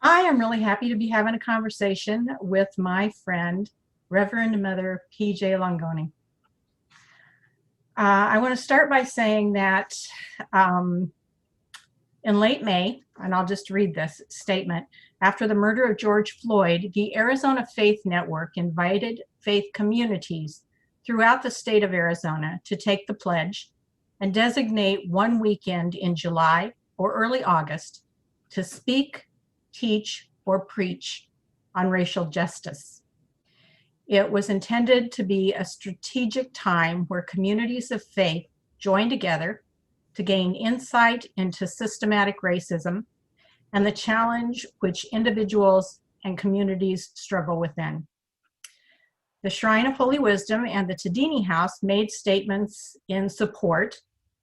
I am really happy to be having a conversation with my friend, Reverend Mother P.J. Longoni. I want to start by saying that um, in late May, and I'll just read this statement, after the murder of George Floyd, the Arizona Faith Network invited faith communities throughout the state of Arizona to take the pledge and designate one weekend in July or early August to speak, teach, or preach on racial justice. It was intended to be a strategic time where communities of faith join together to gain insight into systematic racism and the challenge which individuals and communities struggle within. The Shrine of Holy Wisdom and the Tadini House made statements in support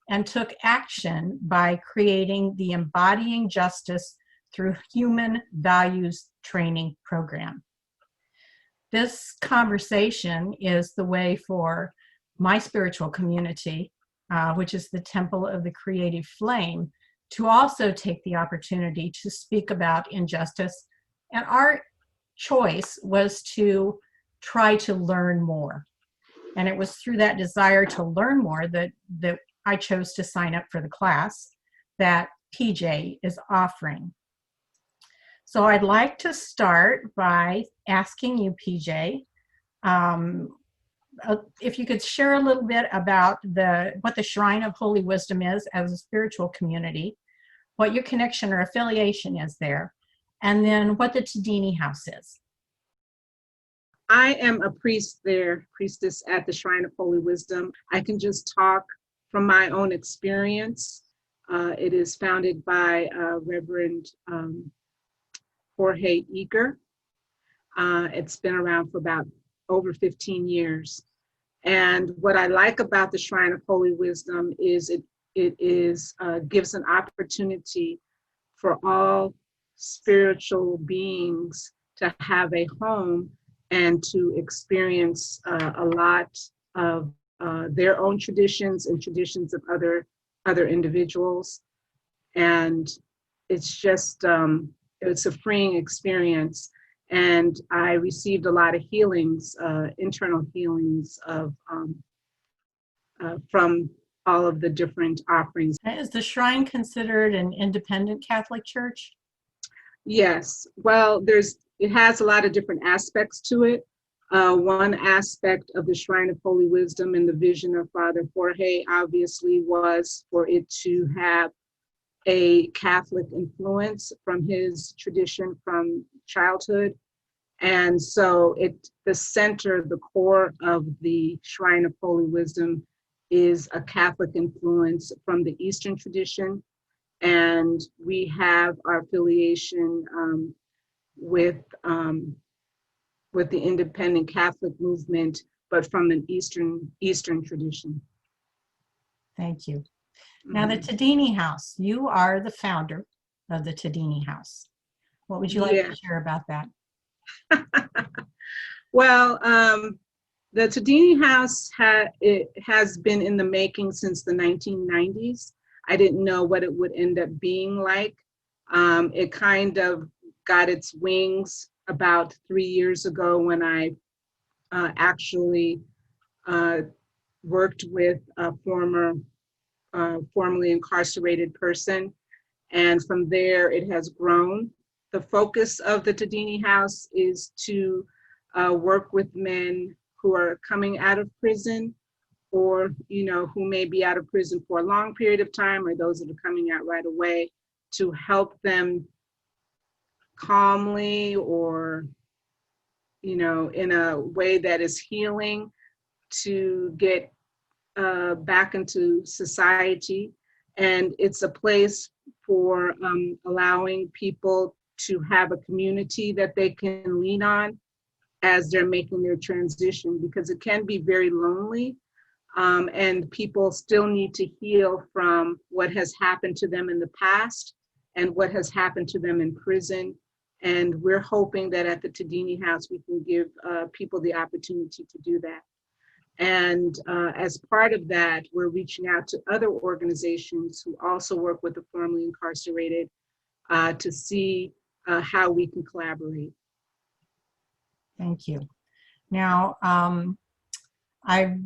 and took action by creating the Embodying Justice through Human Values Training Program. This conversation is the way for my spiritual community, which is the Temple of the Creative Flame, to also take the opportunity to speak about injustice. And our choice was to try to learn more. And it was through that desire to learn more that I chose to sign up for the class that PJ is offering. So I'd like to start by asking you, PJ, if you could share a little bit about what the Shrine of Holy Wisdom is as a spiritual community, what your connection or affiliation is there, and then what the Tadini House is. I am a priestess at the Shrine of Holy Wisdom. I can just talk from my own experience. It is founded by Reverend Jorge Eager. It's been around for about over 15 years. And what I like about the Shrine of Holy Wisdom is it gives an opportunity for all spiritual beings to have a home and to experience a lot of their own traditions and traditions of other individuals. And it's just, it's a freeing experience. And I received a lot of healings, internal healings from all of the different offerings. Is the Shrine considered an independent Catholic church? Yes, well, it has a lot of different aspects to it. One aspect of the Shrine of Holy Wisdom and the vision of Father Jorge obviously was for it to have a Catholic influence from his tradition from childhood. And so the core of the Shrine of Holy Wisdom is a Catholic influence from the Eastern tradition. And we have our affiliation with the independent Catholic movement, but from an Eastern tradition. Thank you. Now, the Tadini House, you are the founder of the Tadini House. What would you like to share about that? Well, the Tadini House has been in the making since the 1990s. I didn't know what it would end up being like. It kind of got its wings about 3 years ago when I actually worked with a formerly incarcerated person. And from there, it has grown. The focus of the Tadini House is to work with men who are coming out of prison, or who may be out of prison for a long period of time, or those that are coming out right away, to help them calmly or in a way that is healing to get back into society. And it's a place for allowing people to have a community that they can lean on as they're making their transition, because it can be very lonely. And people still need to heal from what has happened to them in the past and what has happened to them in prison. And we're hoping that at the Tadini House, we can give people the opportunity to do that. And as part of that, we're reaching out to other organizations who also work with the formerly incarcerated to see how we can collaborate. Thank you. Now, I've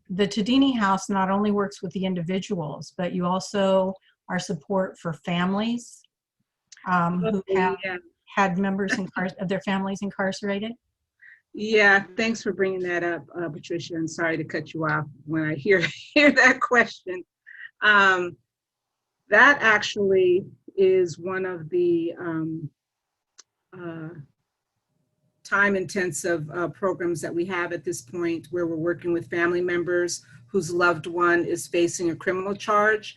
the Tadini House not only works with the individuals, but you also are support for families who have had members of their families incarcerated. Yeah, thanks for bringing that up, Patricia, and sorry to cut you off when I hear that question. That actually is one of the time-intensive programs that we have at this point, where we're working with family members whose loved one is facing a criminal charge.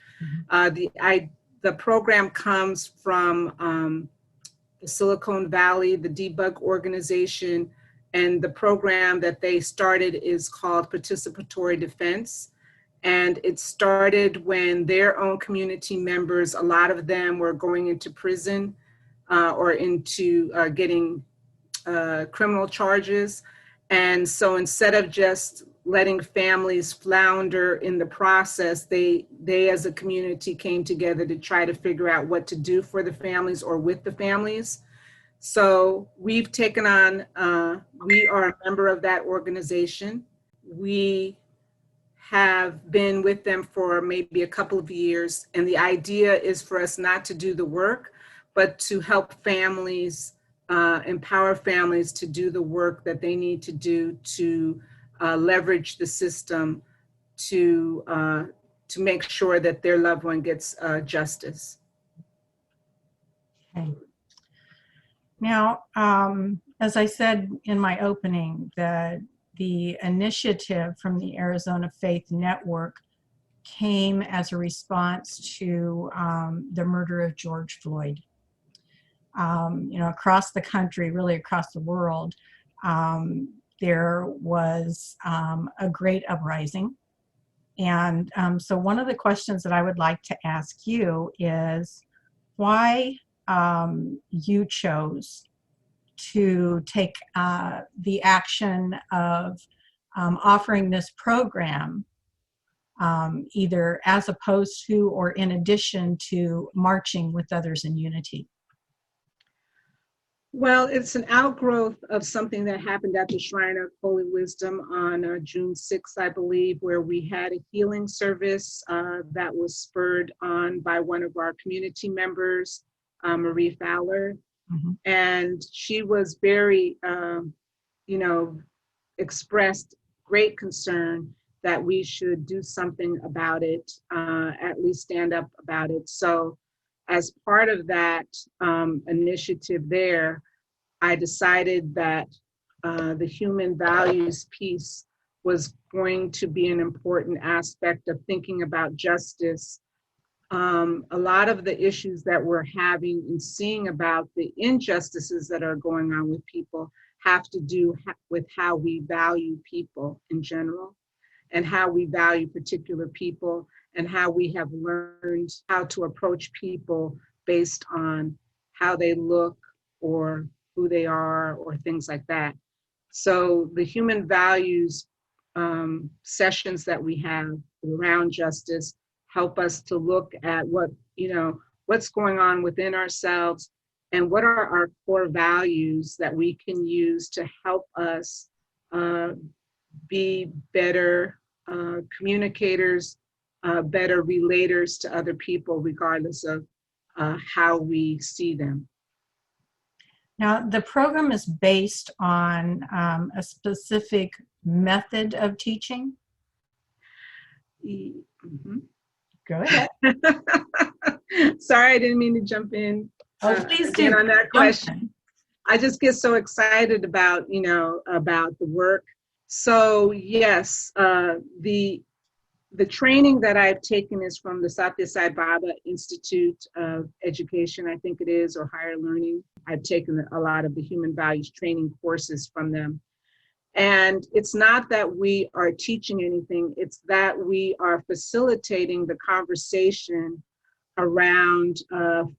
The program comes from the Silicon Valley, the Debug organization, and the program that they started is called Participatory Defense. And it started when their own community members, a lot of them were going into prison or into getting criminal charges. And so instead of just letting families flounder in the process, they as a community came together to try to figure out what to do for the families or with the families. So we've taken on, we are a member of that organization. We have been with them for maybe a couple of years. And the idea is for us not to do the work, but to help families, empower families to do the work that they need to do to leverage the system to make sure that their loved one gets justice. Okay. Now, as I said in my opening, the initiative from the Arizona Faith Network came as a response to the murder of George Floyd. Across the country, really across the world, there was a great uprising. And so one of the questions that I would like to ask you is why you chose to take the action of offering this program, either as opposed to or in addition to marching with others in unity. Well, it's an outgrowth of something that happened at the Shrine of Holy Wisdom on June 6th, I believe, where we had a healing service that was spurred on by one of our community members, Marie Fowler. Mm-hmm. And she was very, expressed great concern that we should do something about it, at least stand up about it. So as part of that initiative there, I decided that the human values piece was going to be an important aspect of thinking about justice. A lot of the issues that we're having and seeing about the injustices that are going on with people have to do with how we value people in general, and how we value particular people, and how we have learned how to approach people based on how they look or who they are or things like that. So the human values sessions that we have around justice help us to look at what's going on within ourselves and what are our core values that we can use to help us be better communicators, better relators to other people, regardless of how we see them. Now, the program is based on a specific method of teaching. Mm-hmm. Go ahead. Sorry, I didn't mean to jump in. Please do. On that question. I just get so excited about the work. So yes, the training that I've taken is from the Satya Sai Baba Institute of Education, I think it is, or Higher Learning. I've taken a lot of the human values training courses from them. And it's not that we are teaching anything, it's that we are facilitating the conversation around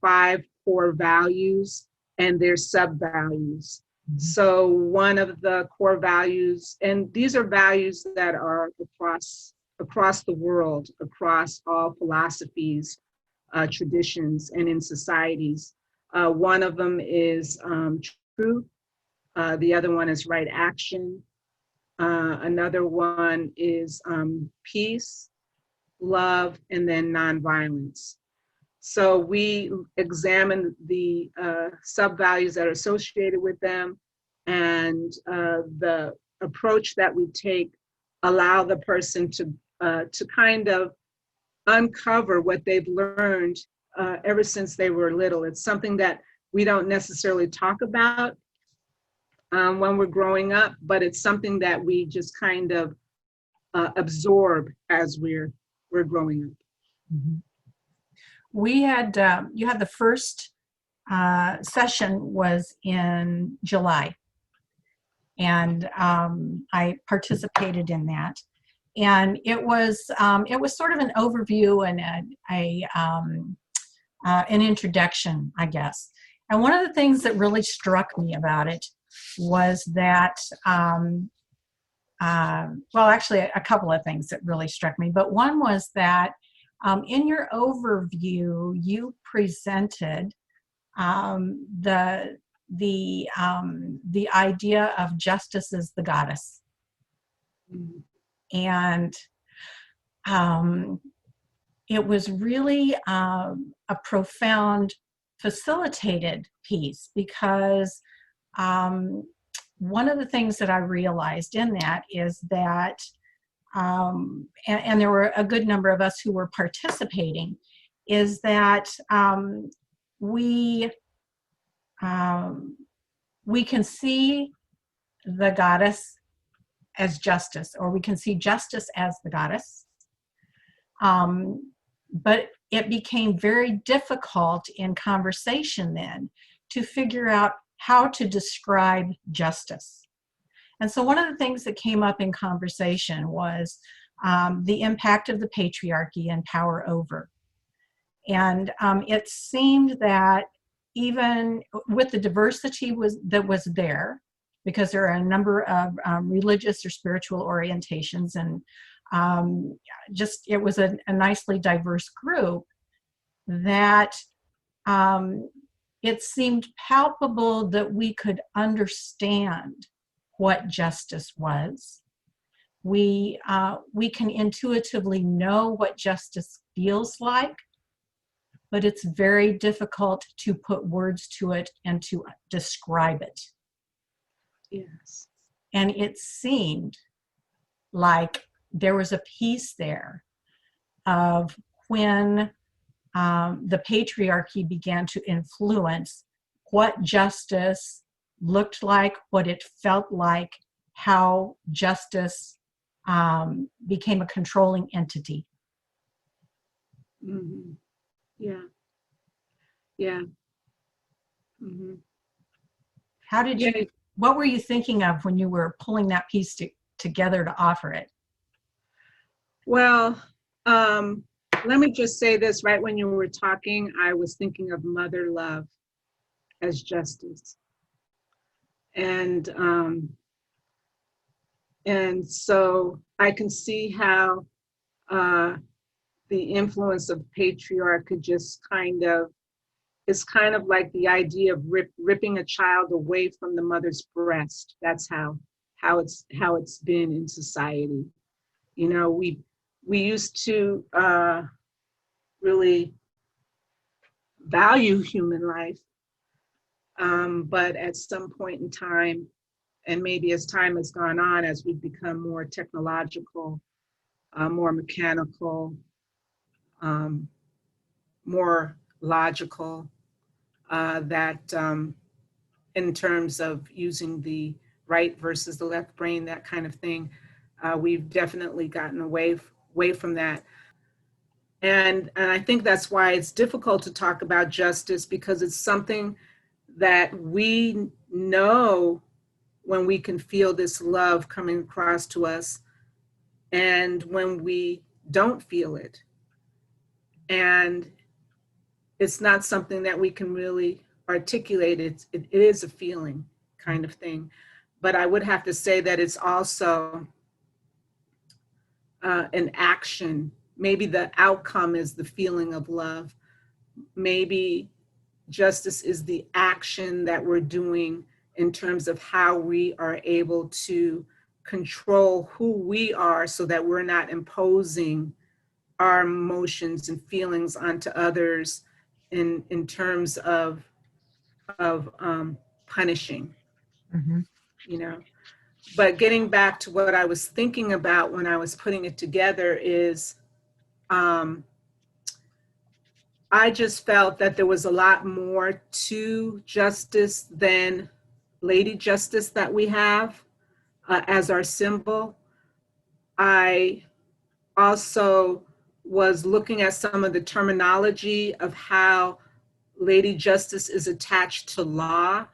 5 core values and their sub-values. Mm-hmm. So one of the core values, and these are values that are across the world, across all philosophies, traditions, and in societies. One of them is truth. The other one is right action. Another one is peace, love, and then nonviolence. So we examine the sub-values that are associated with them, and the approach that we take allow the person to kind of uncover what they've learned ever since they were little. It's something that we don't necessarily talk about when we're growing up, but it's something that we just kind of absorb as we're growing up. Mm-hmm. We had, you had the first session was in July, and I participated in that. And it was sort of an overview and an introduction, I guess. And one of the things that really struck me about it was that, well, actually a couple of things that really struck me, but one was that in your overview, you presented the idea of justice as the goddess. Mm-hmm. And it was really a profound facilitated piece, because one of the things that I realized in that is that, and there were a good number of us who were participating, is that we can see the goddess as justice, or we can see justice as the goddess. But it became very difficult in conversation then to figure out how to describe justice. And so one of the things that came up in conversation was the impact of the patriarchy and power over. And it seemed that even with the diversity that was there, because there are a number of religious or spiritual orientations, and just it was a nicely diverse group, that it seemed palpable that we could understand what justice was. We can intuitively know what justice feels like, but it's very difficult to put words to it and to describe it. Yes. And it seemed like there was a piece there of when the patriarchy began to influence what justice looked like, what it felt like, how justice became a controlling entity. Mm-hmm. Yeah. Yeah. Mm-hmm. How did you, what were you thinking of when you were pulling that piece together to offer it? Well, let me just say this, right when you were talking, I was thinking of mother love as justice. And so I can see how the influence of patriarchy just kind of, it's kind of like the idea of ripping a child away from the mother's breast. That's how it's been in society. You know, we used to really value human life, but at some point in time, and maybe as time has gone on, as we've become more technological, more mechanical, more logical, that in terms of using the right versus the left brain, that kind of thing, we've definitely gotten away from that. And I think that's why it's difficult to talk about justice, because it's something that we know when we can feel this love coming across to us, and when we don't feel it. And it's not something that we can really articulate. It is a feeling kind of thing. But I would have to say that it's also an action. Maybe the outcome is the feeling of love. Maybe justice is the action that we're doing in terms of how we are able to control who we are so that we're not imposing our emotions and feelings onto others in terms of punishing, Mhm. you know. But getting back to what I was thinking about when I was putting it together is um, I just felt that there was a lot more to justice than Lady Justice that we have as our symbol. I also was looking at some of the terminology of how Lady Justice is attached to law.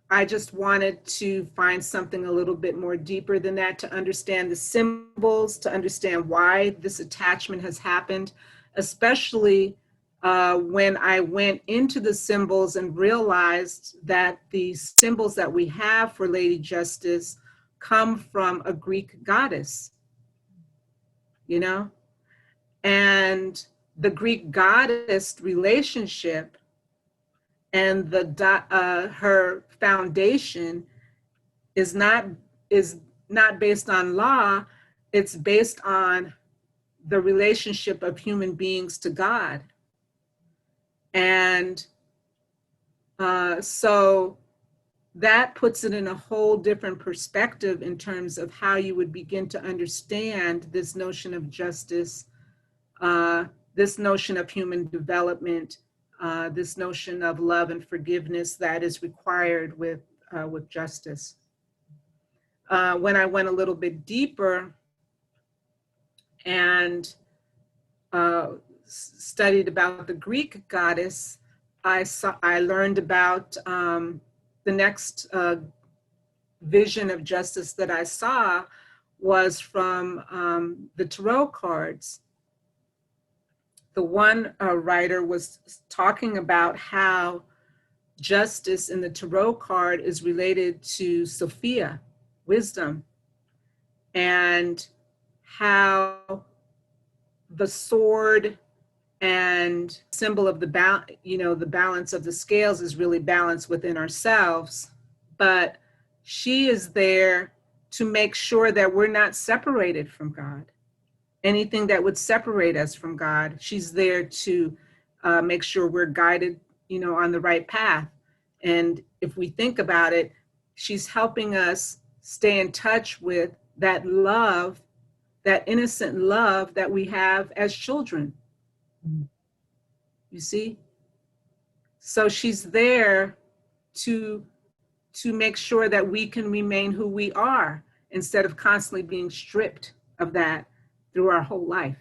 I just wanted to find something a little bit more deeper than that, to understand the symbols, to understand why this attachment has happened, especially when I went into the symbols and realized that the symbols that we have for Lady Justice come from a Greek goddess, you know? And the Greek goddess relationship and her foundation is not based on law. It's based on the relationship of human beings to God. And so that puts it in a whole different perspective in terms of how you would begin to understand this notion of justice, this notion of human development, this notion of love and forgiveness that is required with justice. When I went a little bit deeper and studied about the Greek goddess, I learned about the next vision of justice that I saw was from the tarot cards. The one writer was talking about how justice in the tarot card is related to Sophia, wisdom, and how the sword and symbol of the balance of the scales is really balanced within ourselves. But she is there to make sure that we're not separated from God. Anything that would separate us from God, she's there to make sure we're guided, on the right path. And if we think about it, she's helping us stay in touch with that love, that innocent love that we have as children. You see? So she's there to make sure that we can remain who we are instead of constantly being stripped of that through our whole life.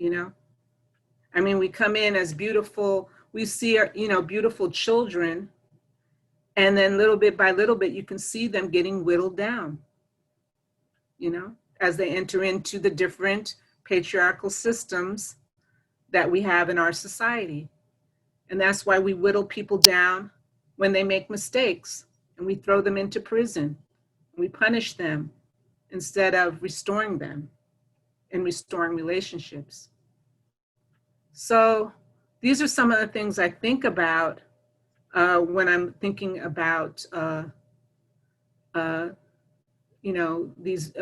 I mean, we come in as beautiful, we see our, beautiful children, and then little bit by little bit, you can see them getting whittled down, as they enter into the different patriarchal systems that we have in our society. And that's why we whittle people down when they make mistakes, and we throw them into prison. We punish them instead of restoring them and restoring relationships. So these are some of the things I think about when I'm thinking about, these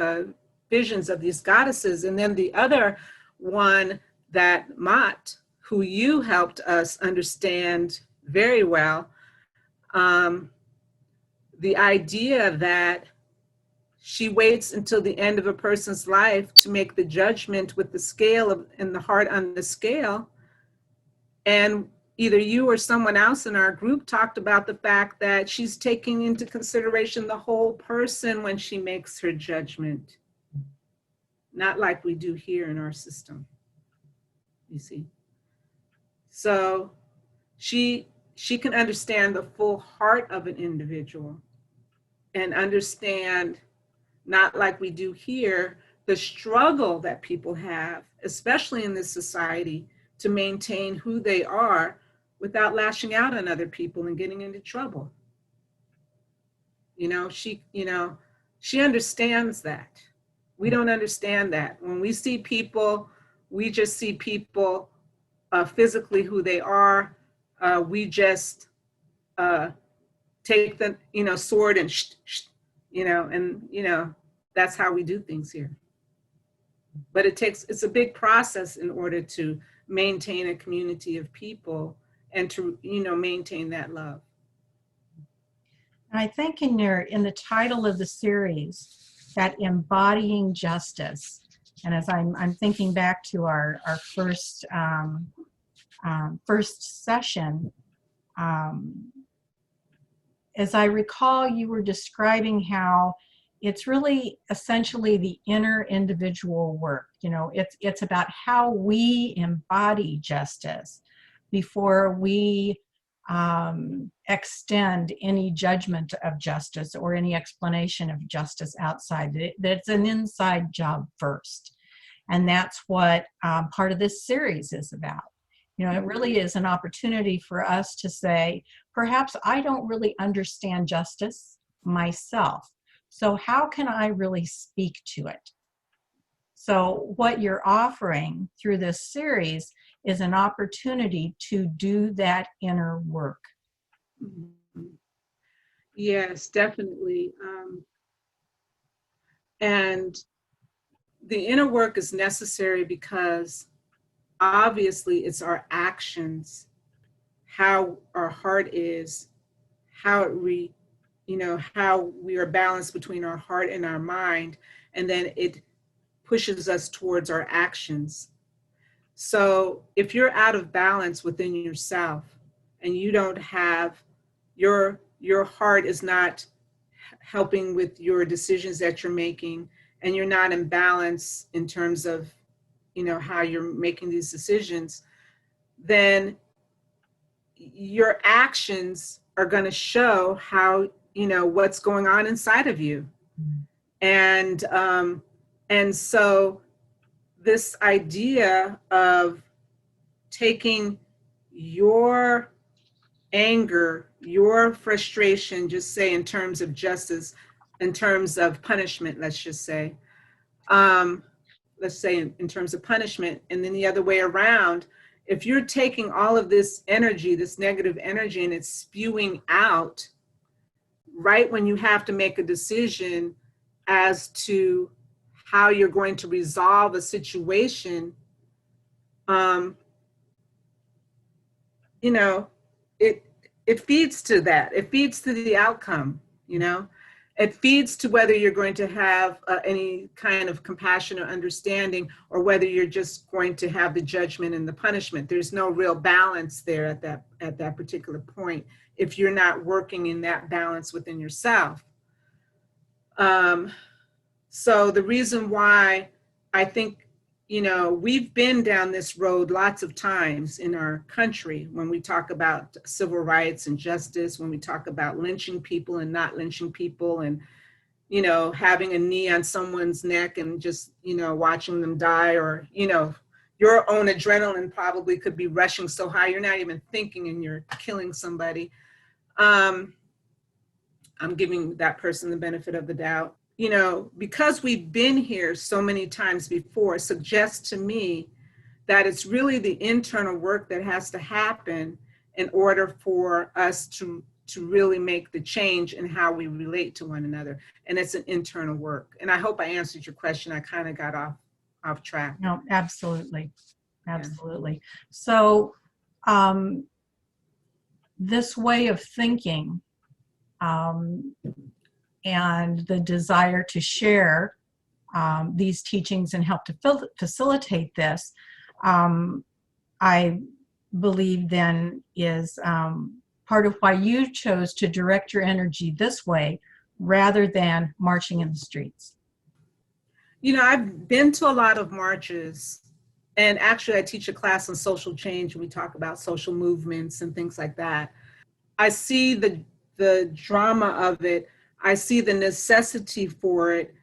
visions of these goddesses. And then the other one that Mott, who you helped us understand very well, the idea that she waits until the end of a person's life to make the judgment with the scale and the heart on the scale. And either you or someone else in our group talked about the fact that she's taking into consideration the whole person when she makes her judgment, not like we do here in our system, you see. So she can understand the full heart of an individual and understand, not like we do here, the struggle that people have, especially in this society, to maintain who they are without lashing out on other people and getting into trouble. She understands that. We don't understand that. When we see people, we just see people physically who they are, We just take the, sword and, and that's how we do things here. But it's a big process in order to maintain a community of people and to, maintain that love. I think in the title of the series, that Embodying Justice, and as I'm thinking back to our first session, as I recall, you were describing how it's really essentially the inner individual work. It's about how we embody justice before we extend any judgment of justice or any explanation of justice outside. That it's an inside job first. And that's what part of this series is about. It really is an opportunity for us to say, perhaps I don't really understand justice myself. So how can I really speak to it? So what you're offering through this series is an opportunity to do that inner work. Yes, definitely. And the inner work is necessary because obviously it's our actions, how our heart is, how how we are balanced between our heart and our mind, and then it pushes us towards our actions. So if you're out of balance within yourself and you don't have your heart is not helping with your decisions that you're making, and you're not in balance in terms of how you're making these decisions, then your actions are going to show how what's going on inside of you. And so this idea of taking your anger, your frustration, just say in terms of justice, in terms of punishment, let's just say, in terms of punishment, and then the other way around, if you're taking all of this energy, this negative energy, and it's spewing out right when you have to make a decision as to how you're going to resolve a situation, it feeds to that. It feeds to the outcome, It feeds to whether you're going to have any kind of compassion or understanding, or whether you're just going to have the judgment and the punishment. There's no real balance there at that particular point if you're not working in that balance within yourself. So the reason why I think, we've been down this road lots of times in our country when we talk about civil rights and justice, when we talk about lynching people and not lynching people, and, having a knee on someone's neck and just, watching them die, or, your own adrenaline probably could be rushing so high you're not even thinking and you're killing somebody. I'm giving that person the benefit of the doubt. Because we've been here so many times before, suggests to me that it's really the internal work that has to happen in order for us to really make the change in how we relate to one another. And it's an internal work. And I hope I answered your question. I kind of got off track. No, absolutely. Absolutely. Yeah. So this way of thinking, and the desire to share these teachings and help to facilitate this, I believe then is part of why you chose to direct your energy this way rather than marching in the streets. I've been to a lot of marches, and actually I teach a class on social change, and we talk about social movements and things like that. I see the drama of it. I see the necessity for it.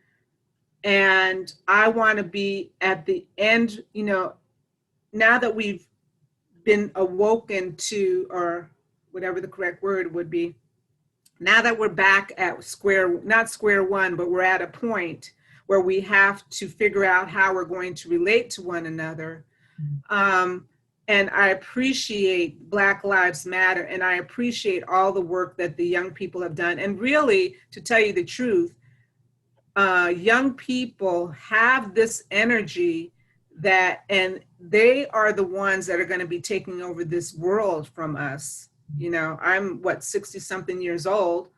And I want to be at the end, now that we've been awoken to, or whatever the correct word would be, now that we're back at not square one, but we're at a point where we have to figure out how we're going to relate to one another. And I appreciate Black Lives Matter, and I appreciate all the work that the young people have done. And really, to tell you the truth, young people have this energy and they are the ones that are going to be taking over this world from us. You know, I'm 60 something years old.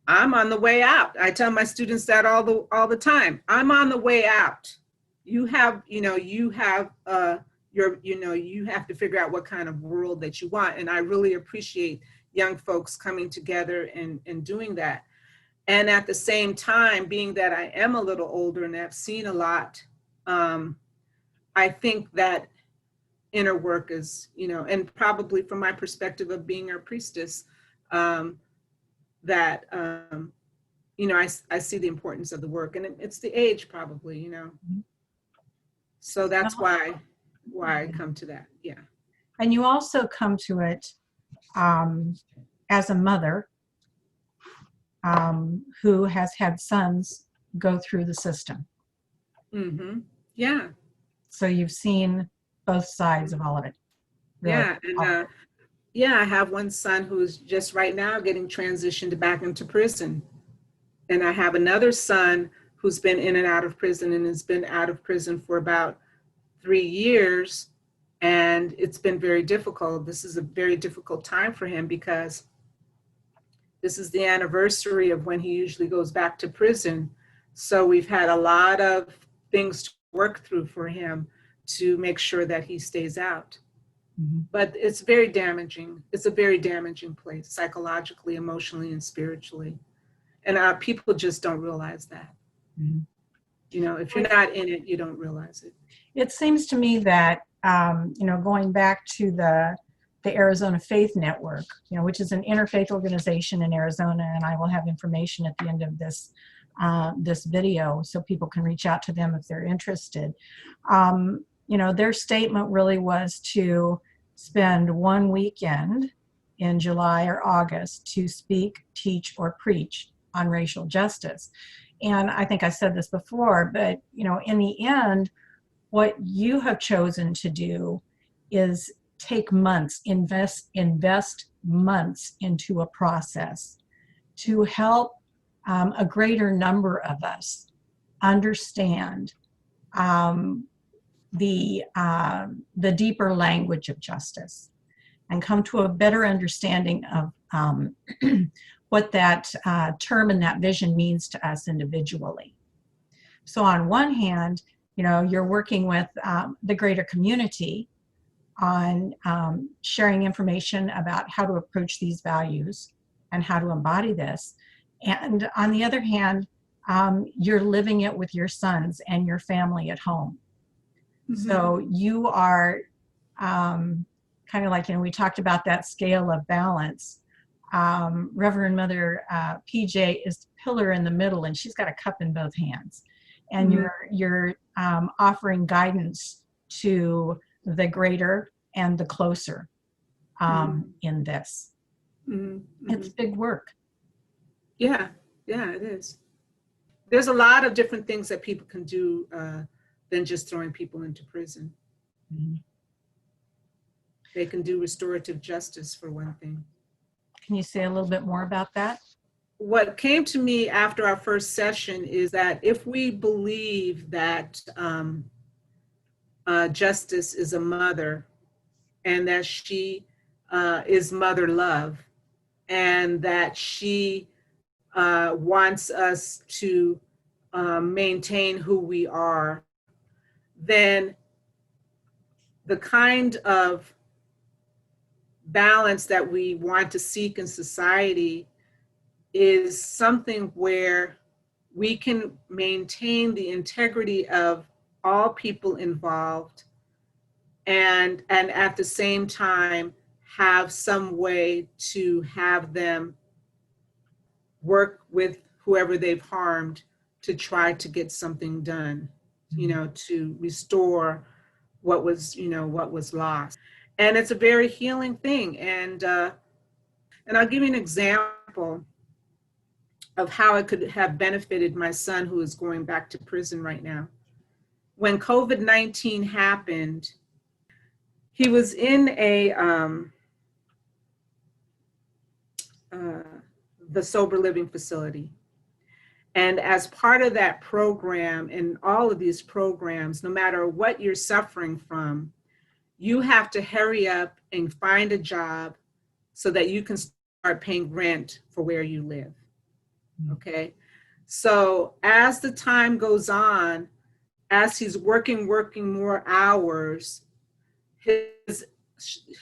I'm on the way out. I tell my students that all the time. I'm on the way out. You have you have to figure out what kind of world that you want. And I really appreciate young folks coming together and doing that. And at the same time, being that I am a little older and have seen a lot, I think that inner work is, and probably from my perspective of being a priestess, that, I see the importance of the work, and it's the age probably, So that's why I come to that. Yeah. And you also come to it as a mother who has had sons go through the system. Mm-hmm. Yeah. So you've seen both sides of all of it. Really. Yeah. And I have one son who's just right now getting transitioned back into prison. And I have another son who's been in and out of prison and has been out of prison for about 3 years. And it's been very difficult. This is a very difficult time for him because this is the anniversary of when he usually goes back to prison. So we've had a lot of things to work through for him to make sure that he stays out. Mm-hmm. But it's very damaging. It's a very damaging place, psychologically, emotionally, and spiritually. And our people just don't realize that. Mm-hmm. If you're not in it, you don't realize it. It seems to me that, going back to the Arizona Faith Network, which is an interfaith organization in Arizona, and I will have information at the end of this video so people can reach out to them if they're interested. Their statement really was to spend one weekend in July or August to speak, teach, or preach on racial justice. And I think I said this before, but in the end, what you have chosen to do is take months, invest months into a process to help a greater number of us understand the deeper language of justice and come to a better understanding of what that term and that vision means to us individually. So on one hand, you're working with the greater community on sharing information about how to approach these values and how to embody this. And on the other hand, you're living it with your sons and your family at home. Mm-hmm. So you are kind of like, we talked about that scale of balance. Reverend Mother PJ is the pillar in the middle, and she's got a cup in both hands. And mm-hmm. you're offering guidance to the greater and the closer in this. Mm-hmm. It's big work. Yeah, it is. There's a lot of different things that people can do than just throwing people into prison. Mm-hmm. They can do restorative justice, for one thing. Can you say a little bit more about that? What came to me after our first session is that if we believe that Justice is a mother and that she is mother love and that she wants us to maintain who we are, then the kind of balance that we want to seek in society is something where we can maintain the integrity of all people involved and at the same time have some way to have them work with whoever they've harmed to try to get something done, to restore what was lost. And it's a very healing thing. And I'll give you an example of how it could have benefited my son who is going back to prison right now. When COVID-19 happened, He was in the sober living facility. And as part of that program, and all of these programs, no matter what you're suffering from, you have to hurry up and find a job so that you can start paying rent for where you live. Okay. So as the time goes on, as he's working more hours, his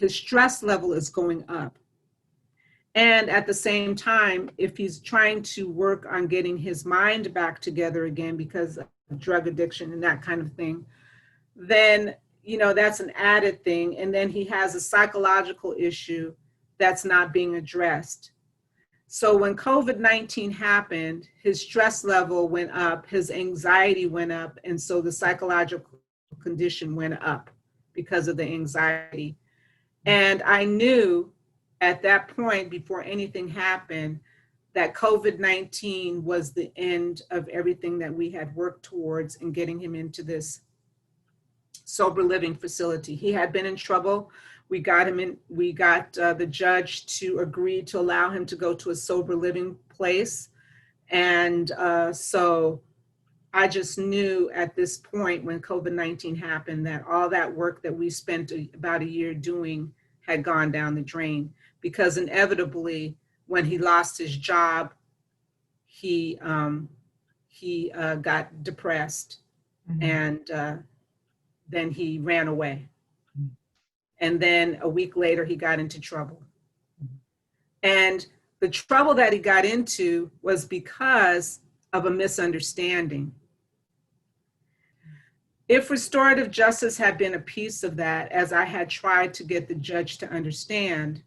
stress level is going up. And at the same time, if he's trying to work on getting his mind back together again because of drug addiction and that kind of thing, then, that's an added thing. And then he has a psychological issue that's not being addressed. So when COVID-19 happened, his stress level went up, his anxiety went up, and so the psychological condition went up because of the anxiety. And I knew at that point, before anything happened, that COVID-19 was the end of everything that we had worked towards in getting him into this sober living facility. He had been in trouble. We got the judge to agree to allow him to go to a sober living place. And so I just knew at this point when COVID-19 happened that all that work that we spent about a year doing had gone down the drain, because inevitably when he lost his job, he got depressed, and then he ran away. And then a week later, he got into trouble. And the trouble that he got into was because of a misunderstanding. If restorative justice had been a piece of that, as I had tried to get the judge to understand,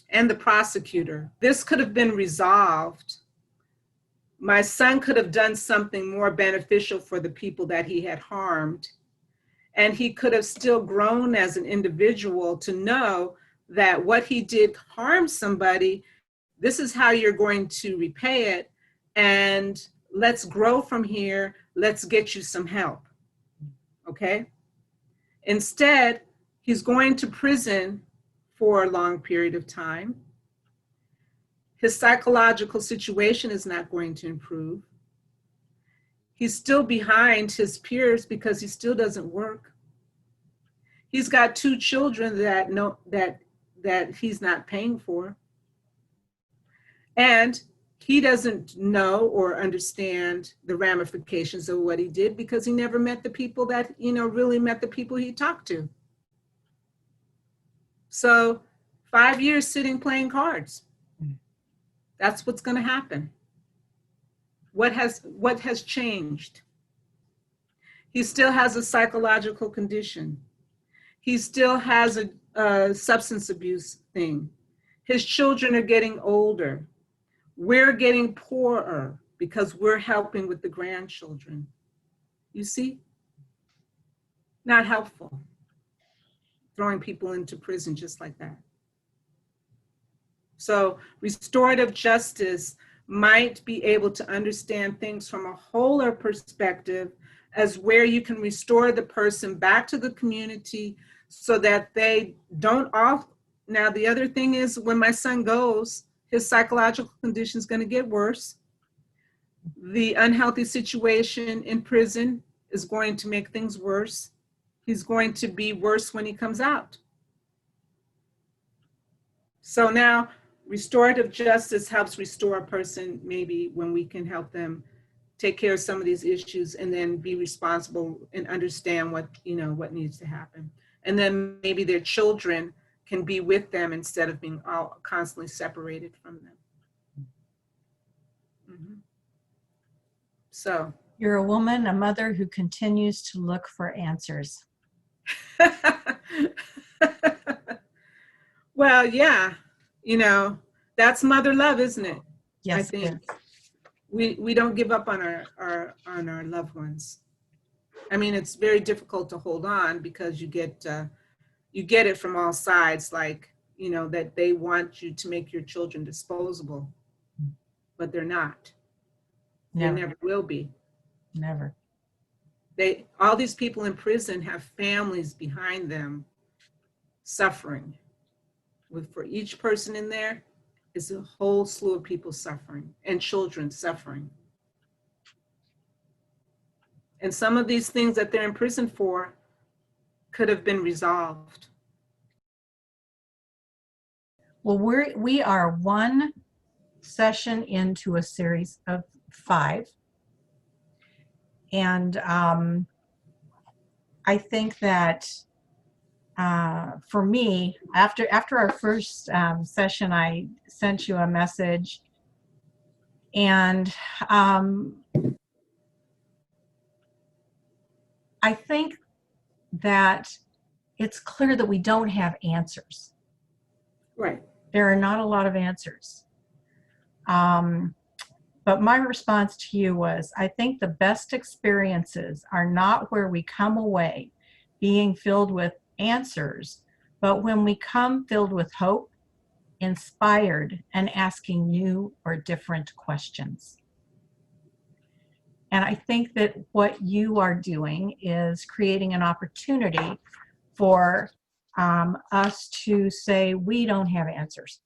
and the prosecutor, this could have been resolved. My son could have done something more beneficial for the people that he had harmed. And he could have still grown as an individual to know that what he did harmed somebody. This is how you're going to repay it. And let's grow from here. Let's get you some help. Okay? Instead, he's going to prison for a long period of time. His psychological situation is not going to improve. He's still behind his peers because he still doesn't work. He's got 2 children that he's not paying for. And he doesn't know or understand the ramifications of what he did because he never met the people that, really met the people he talked to. So 5 years sitting playing cards. That's what's going to happen. What has changed? He still has a psychological condition. He still has a substance abuse thing. His children are getting older. We're getting poorer because we're helping with the grandchildren. You see? Not helpful. Throwing people into prison just like that. So restorative justice might be able to understand things from a wholer perspective, as where you can restore the person back to the community so that they don't off. Now, the other thing is when my son goes, his psychological condition is going to get worse. The unhealthy situation in prison is going to make things worse. He's going to be worse when he comes out. So now restorative justice helps restore a person, maybe when we can help them take care of some of these issues and then be responsible and understand what needs to happen. And then maybe their children can be with them instead of being all constantly separated from them. Mm-hmm. So. You're a woman, a mother who continues to look for answers. Well, yeah, that's mother love, isn't it? Yes, I think we don't give up on our loved ones. I mean, it's very difficult to hold on because you get it from all sides, like, that they want you to make your children disposable, but they're not. Never. They never will be. Never. All these people in prison have families behind them suffering. For each person in there is a whole slew of people suffering and children suffering. And some of these things that they're in prison for could have been resolved. Well, we are one session into a series of 5. And I think that for me, after our first session, I sent you a message, and I think that it's clear that we don't have answers. Right. There are not a lot of answers. But my response to you was, I think the best experiences are not where we come away being filled with answers, but when we come filled with hope, inspired, and asking new or different questions. And I think that what you are doing is creating an opportunity for us to say, we don't have answers.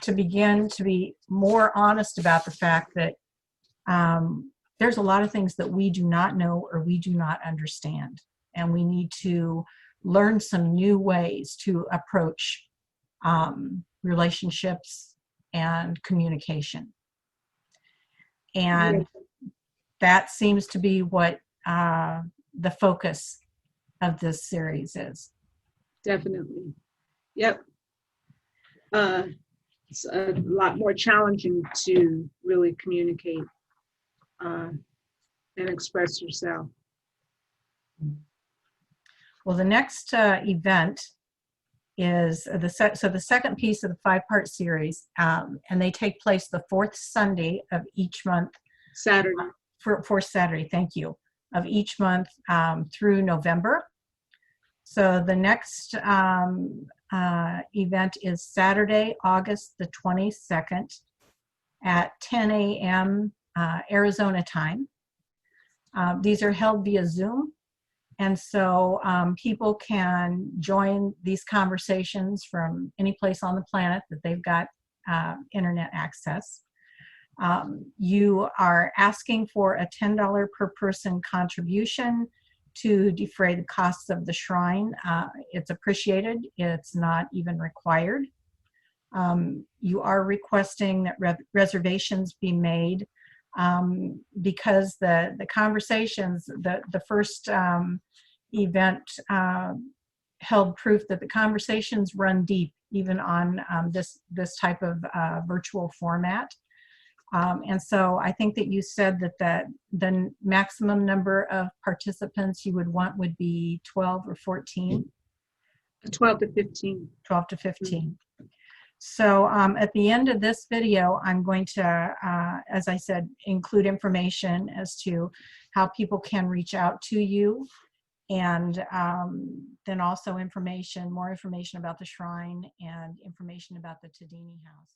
To begin to be more honest about the fact that there's a lot of things that we do not know or we do not understand. And we need to learn some new ways to approach relationships and communication. And that seems to be what the focus of this series is. Definitely. Yep. It's a lot more challenging to really communicate and express yourself. Well, the next event is the second piece of the 5-part series, and they take place the 4th Sunday of each month. Saturday. For Saturday, thank you, of each month through November. So the next event is Saturday, August the 22nd at 10 a.m. Arizona time. These are held via Zoom, and so people can join these conversations from any place on the planet that they've got internet access. You are asking for a $10 per person contribution to defray the costs of the shrine. It's appreciated. It's not even required. You are requesting that reservations be made because the conversations, the first event held proof that the conversations run deep even on this type of virtual format. And so I think that you said that the maximum number of participants you would want would be 12 or 14? 12 to 15. 12 to 15. So at the end of this video, I'm going to, as I said, include information as to how people can reach out to you, and then also more information about the shrine and information about the Tadini House.